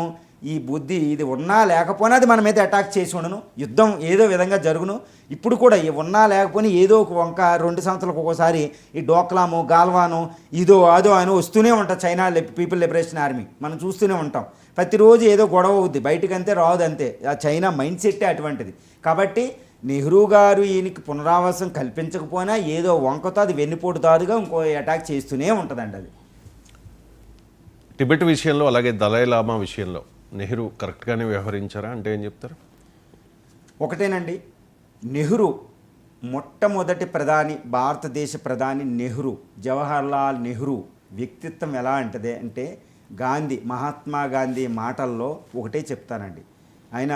ఈ బుద్ధి ఇది ఉన్నా లేకపోయినా అది మన మీద అటాక్ చేసి ఉండను, యుద్ధం ఏదో విధంగా జరుగును. ఇప్పుడు కూడా ఉన్నా లేకపోయినా ఏదో ఒక వంక 2 సంవత్సరాలకు ఒకసారి ఈ డోక్లాము గాల్వాను ఇదో అదో అని వస్తూనే ఉంటాం. చైనా పీపుల్ లిబరేషన్ ఆర్మీ మనం చూస్తూనే ఉంటాం. ప్రతిరోజు ఏదో గొడవ అవుద్ది, బయటకంతే రాదు అంతే. ఆ చైనా మైండ్ సెట్టే అటువంటిది. కాబట్టి నెహ్రూ గారు ఈయనకి పునరావాసం కల్పించకపోయినా ఏదో వంకతో అది వెన్నుపోటుదారుగా ఇంకో అటాక్ చేస్తూనే ఉంటుందండి. అది టిబెట్ విషయంలో అలాగే దలైలామా విషయంలో నెహ్రూ కరెక్ట్గానే వ్యవహరించారా అంటే ఏం చెప్తారు? ఒకటేనండి, నెహ్రూ మొట్టమొదటి ప్రధాని, భారతదేశ ప్రధాని నెహ్రూ, జవహర్లాల్ నెహ్రూ వ్యక్తిత్వం ఎలా అంటే మహాత్మా గాంధీ మాటల్లో ఒకటే చెప్తానండి. ఆయన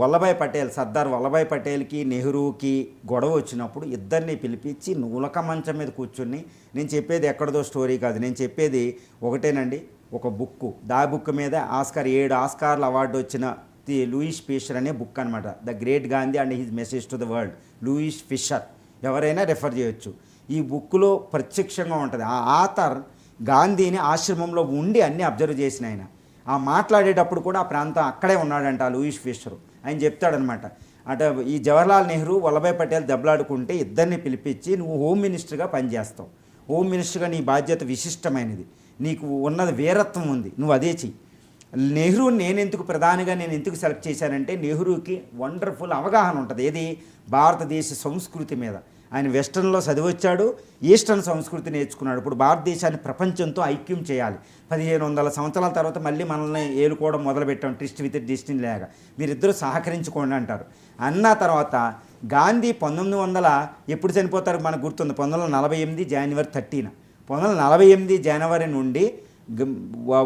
వల్లభాయ్ పటేల్, సర్దార్ వల్లభాయ్ పటేల్కి నెహ్రూకి గొడవ వచ్చినప్పుడు ఇద్దరిని పిలిపించి నులక మంచం మీద కూర్చుని, నేను చెప్పేది ఎక్కడదో స్టోరీ కాదు, నేను చెప్పేది ఒకటేనండి, ఒక బుక్. దా బుక్ మీద 7 ఆస్కార్ల అవార్డు వచ్చిన ది లూయిస్ ఫిషర్ అనే బుక్ అనమాట. The great Gandhi and his message to the world, Louis Fischer, ఎవరైనా రెఫర్ చేయొచ్చు. ఈ బుక్లో ప్రత్యక్షంగా ఉంటుంది. ఆ ఆథర్ గాంధీని ఆశ్రమంలో ఉండి అన్నీ అబ్జర్వ్ చేసిన ఆయన. ఆ మాట్లాడేటప్పుడు కూడా ఆ ప్రాంతం అక్కడే ఉన్నాడంట ఆ లూయిస్ ఫిషర్. ఆయన చెప్తాడనమాట, అంటే ఈ జవహర్లాల్ నెహ్రూ వల్లభాయ్ పటేల్ దెబ్బలాడుకుంటే ఇద్దరిని పిలిపించి నువ్వు హోమ్ మినిస్టర్గా పనిచేస్తావు, హోమ్ మినిస్టర్గా నీ బాధ్యత విశిష్టమైనది, నీకు ఉన్నది వీరత్వం ఉంది, నువ్వు అదే చెయ్యి. నెహ్రూ నేను ఎందుకు సెలెక్ట్ చేశానంటే నెహ్రూకి వండర్ఫుల్ అవగాహన ఉంటుంది ఏది, భారతదేశ సంస్కృతి మీద. ఆయన వెస్టర్న్లో చదివొచ్చాడు, ఈస్టర్న్ సంస్కృతి నేర్చుకున్నాడు. ఇప్పుడు భారతదేశాన్ని ప్రపంచంతో ఐక్యం చేయాలి. 1500 సంవత్సరాల తర్వాత మళ్ళీ మనల్ని ఏలుకోవడం మొదలుపెట్టాం, ట్రిస్ట్ విత్ డెస్టినీ లాగా, మీరిద్దరూ సహకరించుకోండి అంటారు. అన్న తర్వాత గాంధీ 1900 ఎప్పుడు చనిపోతారు మనకు గుర్తుంది, 1948 జనవరి 30. 1948 జనవరి నుండి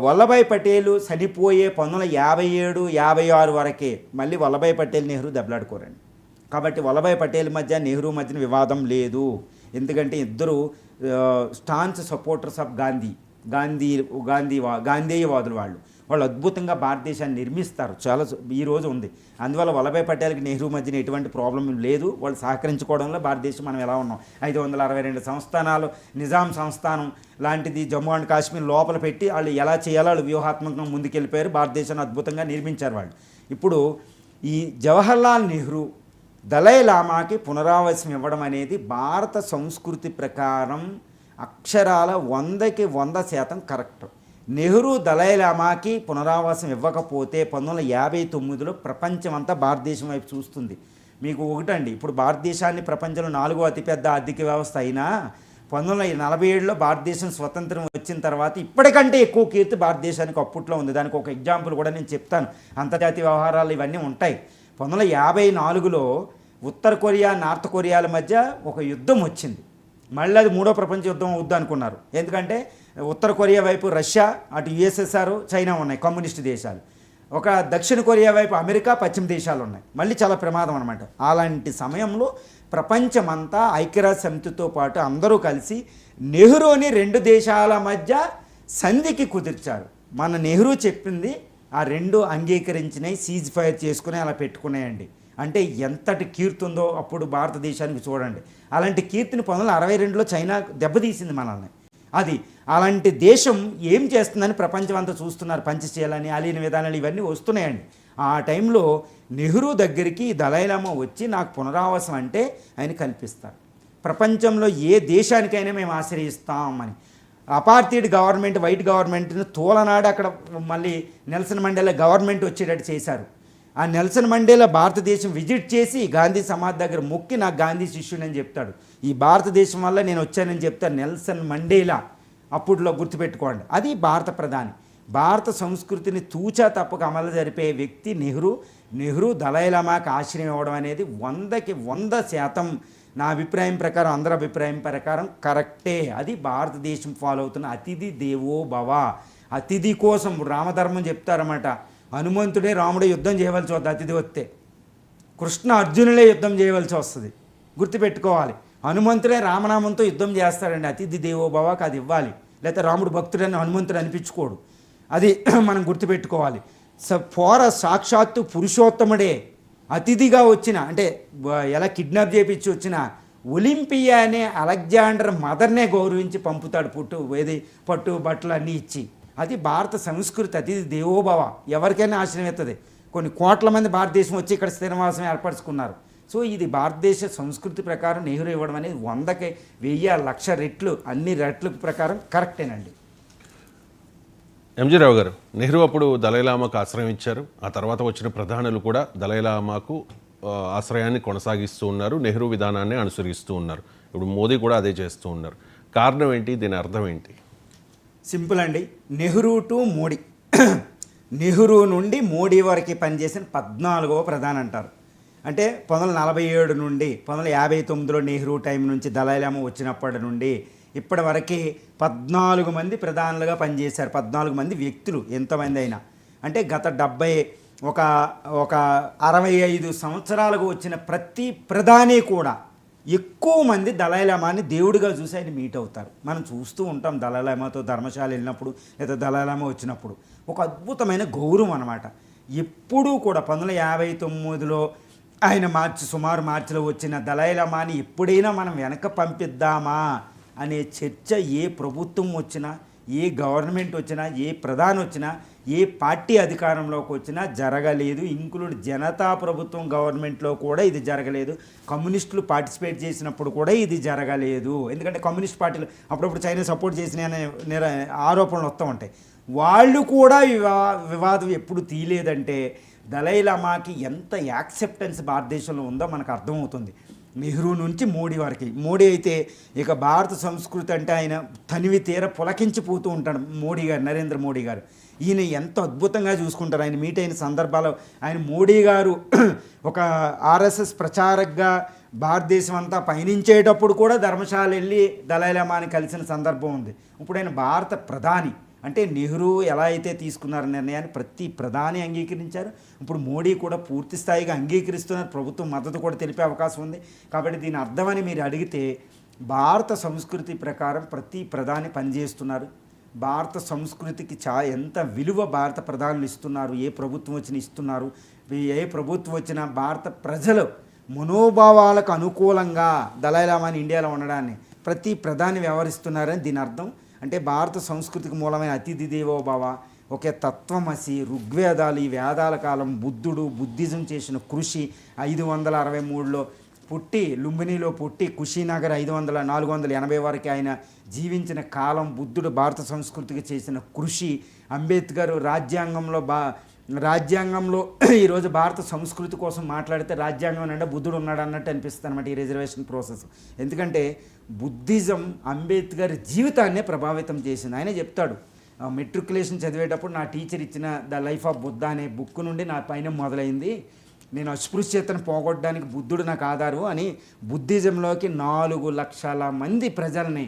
వల్లభాయ్ పటేల్ చనిపోయే 1957, 56 వరకే మళ్ళీ వల్లభాయ్ పటేల్ నెహ్రూ దెబ్బలాడుకోరండి. కాబట్టి వల్లభాయ్ పటేల్ మధ్య నెహ్రూ మధ్యన వివాదం లేదు. ఎందుకంటే ఇద్దరు స్టాన్స్ సపోర్టర్స్ ఆఫ్ గాంధేయవాదులు. వాళ్ళు అద్భుతంగా భారతదేశాన్ని నిర్మిస్తారు, చాలా ఈరోజు ఉంది. అందువల్ల వల్లభాయ్ పటేల్కి నెహ్రూ మధ్యన ఎటువంటి ప్రాబ్లం లేదు. వాళ్ళు సహకరించుకోవడంలో భారతదేశం మనం ఎలా ఉన్నాం. 562 సంస్థానాలు, నిజాం సంస్థానం లాంటిది జమ్మూ అండ్ కాశ్మీర్ లోపల పెట్టి వాళ్ళు ఎలా చేయాలో వాళ్ళు వ్యూహాత్మకంగా ముందుకెళ్ళిపోయారు. భారతదేశాన్ని అద్భుతంగా నిర్మించారు వాళ్ళు. ఇప్పుడు ఈ జవహర్లాల్ నెహ్రూ దలైలామాకి పునరావాసం ఇవ్వడం అనేది భారత సంస్కృతి ప్రకారం అక్షరాల 100కి 100% కరెక్ట్. నెహ్రూ దలైలామాకి పునరావాసం ఇవ్వకపోతే 1959లో ప్రపంచం అంతా భారతదేశం వైపు చూస్తుంది. మీకు ఒకటండి, ఇప్పుడు భారతదేశాన్ని ప్రపంచంలో 4వ అతిపెద్ద ఆర్థిక వ్యవస్థ అయినా 1947లో భారతదేశం స్వతంత్రం వచ్చిన తర్వాత ఇప్పటికంటే ఎక్కువ కీర్తి భారతదేశానికి అప్పట్లో ఉంది. దానికి ఒక ఎగ్జాంపుల్ కూడా నేను చెప్తాను. అంతర్జాతీయ వ్యవహారాలు ఇవన్నీ ఉంటాయి. 1954లో ఉత్తర కొరియా, నార్త్ కొరియాల మధ్య ఒక యుద్ధం వచ్చింది. మళ్ళీ అది 3వ ప్రపంచ యుద్ధం అవుద్ది అనుకున్నారు. ఎందుకంటే ఉత్తర కొరియా వైపు రష్యా, అటు యుఎస్ఎస్ఆర్, చైనా ఉన్నాయి, కమ్యూనిస్ట్ దేశాలు. ఒక దక్షిణ కొరియా వైపు అమెరికా, పశ్చిమ దేశాలు ఉన్నాయి. మళ్ళీ చాలా ప్రమాదం అనమాట. అలాంటి సమయంలో ప్రపంచమంతా ఐక్యరాజ్య సమితితో పాటు అందరూ కలిసి నెహ్రూని 2 దేశాల మధ్య సంధికి కుదిర్చారు. మన నెహ్రూ చెప్పింది ఆ 2 అంగీకరించినాయి, సీజ్ ఫైర్ చేసుకుని అలా పెట్టుకున్నాయండి. అంటే ఎంతటి కీర్తి ఉందో అప్పుడు భారతదేశానికి చూడండి. అలాంటి కీర్తిని 1962లో చైనా దెబ్బతీసింది మనల్ని. అది అలాంటి దేశం ఏం చేస్తుందని ప్రపంచం అంతా చూస్తున్నారు. పంచశీలని, అలీన విధానాలు ఇవన్నీ వస్తున్నాయండి. ఆ టైంలో నెహ్రూ దగ్గరికి దలైలామా వచ్చి నాకు పునరావాసం అంటే ఆయన కల్పిస్తారు. ప్రపంచంలో ఏ దేశానికైనా మేము ఆశ్రయిస్తామని. అపార్థిడ్ గవర్నమెంట్, వైట్ గవర్నమెంట్ని తోలనాడు అక్కడ మళ్ళీ నెల్సన్ మండేలా గవర్నమెంట్ వచ్చేటట్టు చేశారు. ఆ నెల్సన్ మండేలా భారతదేశం విజిట్ చేసి గాంధీ సమాధి దగ్గర మొక్కి నాకు గాంధీ శిష్యుడని చెప్తాడు. ఈ భారతదేశం వల్ల నేను వచ్చానని చెప్తాను నెల్సన్ మండేలా. అప్పుడులో గుర్తుపెట్టుకోండి. అది భారత ప్రధాని. భారత సంస్కృతిని తూచా తప్పక అమలు జరిపే వ్యక్తి నెహ్రూ దలైలామాకి ఆశ్రయం ఇవ్వడం అనేది 100కి 100% నా అభిప్రాయం ప్రకారం, అందరి అభిప్రాయం ప్రకారం కరెక్టే. అది భారతదేశం ఫాలో అవుతున్న అతిథి దేవో భవ. అతిథి కోసం రామధర్మం చెప్తారన్నమాట. హనుమంతుడే రాముడే యుద్ధం చేయవలసి వస్తుంది అతిథి వస్తే. కృష్ణ అర్జునులే యుద్ధం చేయవలసి వస్తుంది. గుర్తుపెట్టుకోవాలి. హనుమంతుడే రామనామంతో యుద్ధం చేస్తాడండి. అతిథి దేవో భవకి అది ఇవ్వాలి. లేకపోతే రాముడు భక్తుడని హనుమంతుడు అనిపించుకోడు. అది మనం గుర్తుపెట్టుకోవాలి. సాక్షాత్తు పురుషోత్తముడే అతిథిగా వచ్చిన, అంటే ఎలా కిడ్నాప్ చేయించి వచ్చిన ఒలింపియా అనే అలెగ్జాండర్ మదర్నే గౌరవించి పంపుతాడు. పట్టు బట్టలు అన్నీ ఇచ్చి. అది భారత సంస్కృతి. అతిథి దేవోభవ. ఎవరికైనా ఆశ్రయం అవుతుంది. కొన్ని కోట్ల మంది భారతదేశం వచ్చి ఇక్కడ స్థిరవాసం ఏర్పరచుకున్నారు. సో ఇది భారతదేశ సంస్కృతి ప్రకారం నెహ్రూ ఇవ్వడం అనేది 100కి 1000 లక్ష రెట్లు అన్ని రెట్ల ప్రకారం కరెక్టేనండి. ఎంజీ రావు గారు, నెహ్రూ అప్పుడు దలైలామాకు ఆశ్రయం ఇచ్చారు. ఆ తర్వాత వచ్చిన ప్రధానులు కూడా దలైలామాకు ఆశ్రయాన్ని కొనసాగిస్తూ ఉన్నారు. నెహ్రూ విధానాన్ని అనుసరిస్తూ ఉన్నారు. ఇప్పుడు మోదీ కూడా అదే చేస్తూ ఉన్నారు. కారణం ఏంటి? దీని అర్థం ఏంటి? సింపుల్ అండి. నెహ్రూ టు మోడీ. నెహ్రూ నుండి మోడీ వరకు పనిచేసిన 14వ ప్రధాని అంటారు. అంటే 1947 నుండి 1959లో నెహ్రూ టైం నుంచి దలైలామా వచ్చినప్పటి నుండి ఇప్పటి వరకు 14 మంది ప్రధానులుగా పనిచేశారు. 14 మంది వ్యక్తులు, ఎంతమంది అయినా. అంటే గత 65 సంవత్సరాలకు వచ్చిన ప్రతి ప్రధాని కూడా ఎక్కువ మంది దలైలామాని దేవుడిగా చూసి ఆయన మీట్ అవుతారు. మనం చూస్తూ ఉంటాం దలైలామాతో ధర్మశాల వెళ్ళినప్పుడు, లేదా దలైలామా వచ్చినప్పుడు ఒక అద్భుతమైన గౌరవం అన్నమాట. ఎప్పుడూ కూడా 1959లో ఆయన సుమారు మార్చిలో వచ్చిన దలైలామాని ఎప్పుడైనా మనం వెనక పంపిద్దామా అనే చర్చ ఏ ప్రభుత్వం వచ్చినా, ఏ గవర్నమెంట్ వచ్చినా, ఏ ప్రధాని వచ్చినా, ఏ పార్టీ అధికారంలోకి వచ్చినా జరగలేదు. ఇంక్లూడ్ జనతా ప్రభుత్వం గవర్నమెంట్లో కూడా ఇది జరగలేదు. కమ్యూనిస్టులు పార్టిసిపేట్ చేసినప్పుడు కూడా ఇది జరగలేదు. ఎందుకంటే కమ్యూనిస్ట్ పార్టీలు అప్పుడప్పుడు చైనా సపోర్ట్ చేసిన ఆరోపణలు వస్తూ ఉంటాయి. వాళ్ళు కూడా వివాదం ఎప్పుడు తీయలేదంటే దలైలామాకి ఎంత యాక్సెప్టెన్స్ భారతదేశంలో ఉందో మనకు అర్థమవుతుంది. నెహ్రూ నుంచి మోడీ వరకు. మోడీ అయితే ఇక భారత సంస్కృతి అంటే ఆయన తనివి తీర పులకించిపోతూ ఉంటాడు. మోడీ గారు, నరేంద్ర మోడీ గారు ఈయన ఎంత అద్భుతంగా చూసుకుంటారు. ఆయన మీట్ అయిన సందర్భాలు ఆయన మోడీ గారు ఒక ఆర్ఎస్ఎస్ ప్రచారకగా భారతదేశం అంతా పయనించేటప్పుడు కూడా ధర్మశాల వెళ్ళి దలైలామాని కలిసిన సందర్భం ఉంది. ఇప్పుడు ఆయన భారత ప్రధాని. అంటే నెహ్రూ ఎలా అయితే తీసుకున్నారు నిర్ణయాన్ని ప్రతి ప్రధాని అంగీకరించారు. ఇప్పుడు మోడీ కూడా పూర్తి స్థాయిగా అంగీకరిస్తున్నారు. ప్రభుత్వం మద్దతు కూడా తెలిపే అవకాశం ఉంది. కాబట్టి దీని అర్థమని మీరు అడిగితే భారత సంస్కృతి ప్రకారం ప్రతి ప్రధాని పనిచేస్తున్నారు. భారత సంస్కృతికి ఎంత విలువ భారత ప్రధానులు ఇస్తున్నారు, ఏ ప్రభుత్వం వచ్చినా ఇస్తున్నారు. ఏ ప్రభుత్వం వచ్చినా భారత ప్రజలు మనోభావాలకు అనుకూలంగా దలైలామాని ఇండియాలో ఉండడాన్ని ప్రతి ప్రధాని వ్యవహరిస్తున్నారని దీని అర్థం. అంటే భారత సంస్కృతికి మూలమైన అతిథి దేవో భవ, ఒకే తత్వమసి, ఋగ్వేదాలు, ఈ వేదాల కాలం, బుద్ధిజం చేసిన కృషి 563లో పుట్టి, లుంబినిలో పుట్టి, కుషీనగర్ 480 వరకు ఆయన జీవించిన కాలం, బుద్ధుడు భారత సంస్కృతికి చేసిన కృషి, అంబేద్కర్ రాజ్యాంగంలో ఈరోజు భారత సంస్కృతి కోసం మాట్లాడితే రాజ్యాంగం అంటే బుద్ధుడు ఉన్నాడు అన్నట్టు అనిపిస్తుంది అన్నమాట ఈ రిజర్వేషన్ ప్రాసెస్. ఎందుకంటే బుద్ధిజం అంబేద్కర్ జీవితాన్నే ప్రభావితం చేసింది. ఆయనే చెప్తాడు, మెట్రికులేషన్ చదివేటప్పుడు నా టీచర్ ఇచ్చిన ద లైఫ్ ఆఫ్ బుద్ధ అనే బుక్ నుండి నా పైన మొదలైంది. నేను అస్పృశ్యతను పోగొట్టడానికి బుద్ధుడు నాకు ఆధారం అని బుద్ధిజంలోకి 4 లక్షల మంది ప్రజల్ని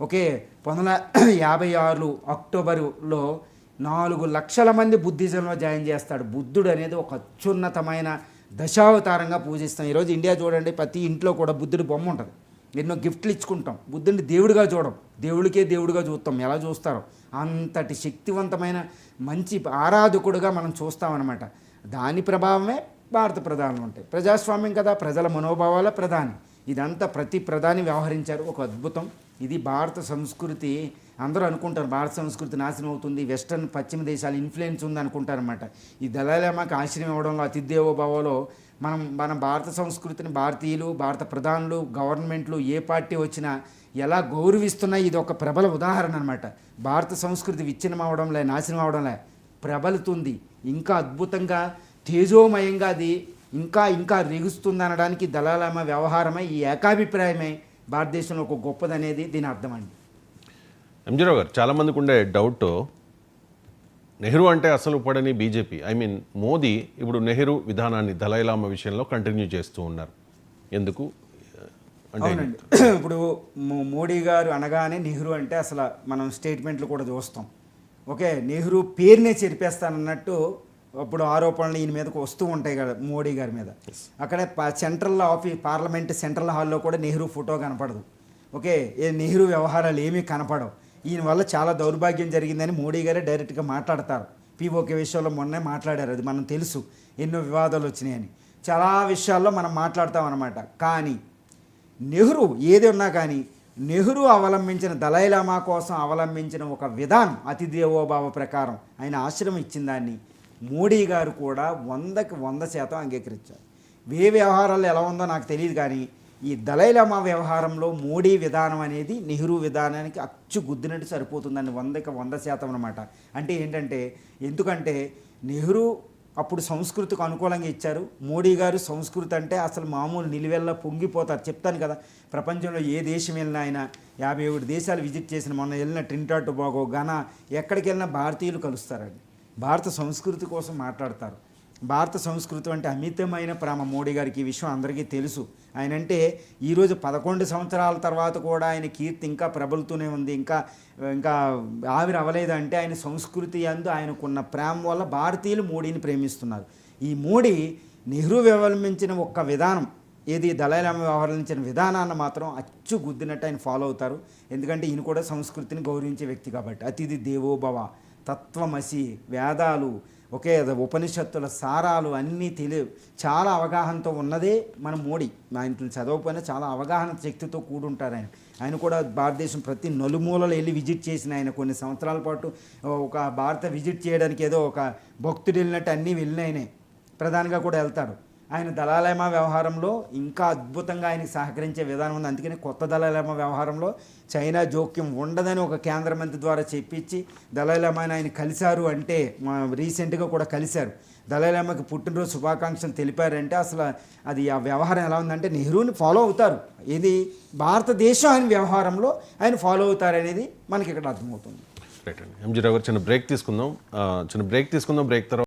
1956 అక్టోబరులో 4 లక్షల మంది బుద్ధిజంలో జాయిన్ చేస్తాడు. బుద్ధుడు అనేది ఒక అత్యున్నతమైన దశావతారంగా పూజిస్తాం. ఈరోజు ఇండియా చూడండి, ప్రతి ఇంట్లో కూడా బుద్ధుడి బొమ్మ ఉంటుంది. ఎన్నో గిఫ్ట్లు ఇచ్చుకుంటాం. బుద్ధుడిని దేవుడిగా చూడం, దేవుడికే దేవుడిగా చూస్తాం. ఎలా చూస్తారో అంతటి శక్తివంతమైన మంచి ఆరాధకుడుగా మనం చూస్తామన్నమాట. దాని ప్రభావమే భారత ప్రధానులు ఉంటాయి. ప్రజాస్వామ్యం కదా, ప్రజల మనోభావాల ప్రధాని. ఇదంతా ప్రతి ప్రధాని వ్యవహరించారు. ఒక అద్భుతం. ఇది భారత సంస్కృతి అందరూ అనుకుంటారు భారత సంస్కృతి నాశనం అవుతుంది, వెస్టర్న్ పశ్చిమ దేశాల ఇన్ఫ్లుయెన్స్ ఉంది అనుకుంటారన్నమాట. ఈ దళైలామాకి ఆశ్రయం ఇవ్వడంలో అతిథేవో భవలో మన భారత సంస్కృతిని భారతీయులు, భారత ప్రధానులు, గవర్నమెంట్లు ఏ పార్టీ వచ్చినా ఎలా గౌరవిస్తున్నాయి ఇది ఒక ప్రబల ఉదాహరణ అనమాట. భారత సంస్కృతి విచ్ఛిన్నం అవడంలే, నాశనం అవడంలే, ప్రబలుతుంది. ఇంకా అద్భుతంగా తేజోమయంగా అది ఇంకా రిగుస్తుంది అనడానికి దళైలామా వ్యవహారమై ఈ ఏకాభిప్రాయమై భారతదేశంలో ఒక గొప్పదనేది దీని అర్థం అండి. ఎంజీరావు గారు, చాలామందికి ఉండే డౌట్, నెహ్రూ అంటే అసలు పడని బీజేపీ, మోదీ ఇప్పుడు నెహ్రూ విధానాన్ని దళైలామా విషయంలో కంటిన్యూ చేస్తూ ఉన్నారు. ఎందుకు అంటే? అవునండి, ఇప్పుడు మోడీ గారు అనగానే నెహ్రూ అంటే అసలు మనం స్టేట్మెంట్లు కూడా చూస్తాం. ఓకే, నెహ్రూ పేరునే చెరిపేస్తానన్నట్టు అప్పుడు ఆరోపణలు ఈయన మీదకు వస్తూ ఉంటాయి కదా మోడీ గారి మీద. అక్కడే సెంట్రల్ పార్లమెంట్ సెంట్రల్ హాల్లో కూడా నెహ్రూ ఫోటో కనపడదు. ఓకే, నెహ్రూ వ్యవహారాలు ఏమీ కనపడవు. ఈయన వల్ల చాలా దౌర్భాగ్యం జరిగిందని మోడీ గారే డైరెక్ట్గా మాట్లాడతారు. పీఓకే విషయంలో మొన్నే మాట్లాడారు, అది మనం తెలుసు, ఎన్నో వివాదాలు వచ్చినాయని. చాలా విషయాల్లో మనం మాట్లాడతాం అన్నమాట. కానీ నెహ్రూ ఏది ఉన్నా కానీ నెహ్రూ అవలంబించిన దళైలామా కోసం అవలంబించిన ఒక విధానం అతిథేవోభావ ప్రకారం ఆయన ఆశ్రమం ఇచ్చిన దాన్ని మోడీ గారు కూడా 100కి 100% అంగీకరించారు. వ్యవహారాల్లో ఎలా ఉందో నాకు తెలియదు, కానీ ఈ దళైలామా వ్యవహారంలో మోడీ విధానం అనేది నెహ్రూ విధానానికి అచ్చు గుద్దినట్టు సరిపోతుందని 100కి 100% అనమాట. అంటే ఏంటంటే, ఎందుకంటే నెహ్రూ అప్పుడు సంస్కృతికి అనుకూలంగా ఇచ్చారు. మోడీ గారు సంస్కృతి అంటే అసలు మామూలు నిలువెల్లా పొంగిపోతారు. చెప్తాను కదా, ప్రపంచంలో ఏ దేశం వెళ్ళినా ఆయన 57 దేశాలు విజిట్ చేసిన, మొన్న వెళ్ళిన ట్రినిడాడ్ టొబాగో, ఘనా, ఎక్కడికి వెళ్ళినా భారతీయులు కలుస్తారండి. భారత సంస్కృతి కోసం మాట్లాడతారు. భారత సంస్కృతి అంటే అమితమైన ప్రేమ మోడీ గారికి. ఈ విషయం అందరికీ తెలుసు. ఆయన అంటే ఈరోజు 11 సంవత్సరాల తర్వాత కూడా ఆయన కీర్తి ఇంకా ప్రబలుతూనే ఉంది, ఇంకా ఆవిరి అవ్వలేదంటే ఆయన సంస్కృతి యందు ఆయనకున్న ప్రేమ వల్ల భారతీయులు మోడీని ప్రేమిస్తున్నారు. ఈ మోడీ నెహ్రూ అవలంబించిన ఒక్క విధానం, ఏది దళైలామా వ్యవహరించిన విధానాన్ని మాత్రం అచ్చు గుద్దినట్టు ఆయన ఫాలో అవుతారు. ఎందుకంటే ఈయన కూడా సంస్కృతిని గౌరవించే వ్యక్తి కాబట్టి. అతిథి దేవోభవ, తత్వమసి, వేదాలు, ఒకే ఉపనిషత్తుల సారాలు అన్నీ చాలా అవగాహనతో ఉన్నదే మన మోడీ. ఆయన చదవకపోయినా చాలా అవగాహన శక్తితో కూడుంటారు ఆయన కూడా భారతదేశం ప్రతి నలుమూలలో వెళ్ళి విజిట్ చేసిన ఆయన. కొన్ని సంవత్సరాల పాటు ఒక భారత విజిట్ చేయడానికి ఏదో ఒక భక్తుడు వెళ్ళినట్టు అన్నీ వెళ్ళినాయనే ప్రధానంగా కూడా వెళ్తాడు. ఆయన దళైలామా వ్యవహారంలో ఇంకా అద్భుతంగా ఆయనకి సహకరించే విధానం ఉంది. అందుకని కొత్త దళైలామా వ్యవహారంలో చైనా జోక్యం ఉండదని ఒక కేంద్ర మంత్రి ద్వారా చెప్పించి దళైలామాని ఆయన కలిశారు. అంటే రీసెంట్గా కూడా కలిశారు. దళైలామాకి పుట్టినరోజు శుభాకాంక్షలు తెలిపారంటే అసలు అది ఆ వ్యవహారం ఎలా ఉందంటే నెహ్రూని ఫాలో అవుతారు. ఇది భారతదేశం ఆయన వ్యవహారంలో ఆయన ఫాలో అవుతారనేది మనకి ఇక్కడ అర్థమవుతుంది. రైట్ అండి. ఎంజీరావు గారు, చిన్న బ్రేక్ తీసుకుందాం. బ్రేక్ తర్వాత